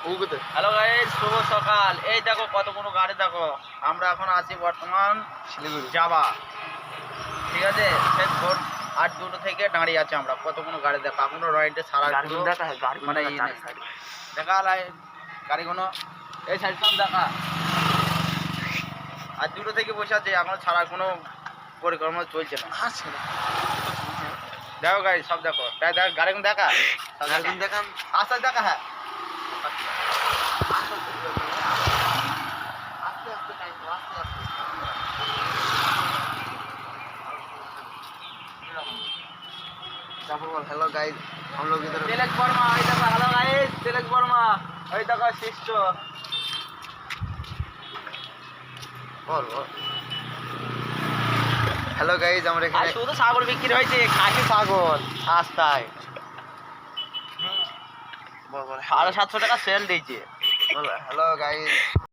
Hello guys, শুভ সকাল। এই দেখো কতগুলো গাড়ি দেখো। আমরা এখন আছি বর্তমান শিলিগুড়ি যাবা, ঠিক আছে। সে ভোর 8:02 থেকে দাঁড়িয়ে আছে আমরা। কতগুলো গাড়ি দেখো, এখনো রয়েন্টে সারা মানে দেখা লাই গাড়িগুলো এই সাইড সব দেখা। আর 2টো থেকে বসে আছে, এখন ছাড়ার কোনো পরিকল্পনা চলছে না। দেখো গাড়ি সব দেখো, গাড়িগুলো দেখা দেখান আস্তে আস্তে দেখা। হ্যাঁ हेलो गाइस, हम लोग इधर तिलक वर्मा। Hello guys, Tilak Varma. এই দেখো শিষ্য। বল হ্যালো গাইস, আমরা এখানে শুধু সাগর বিক্রি হয়েছে, খাসি সাগর সস্তায়। বল 750 টাকা সেল দিয়েছে। Hello guys.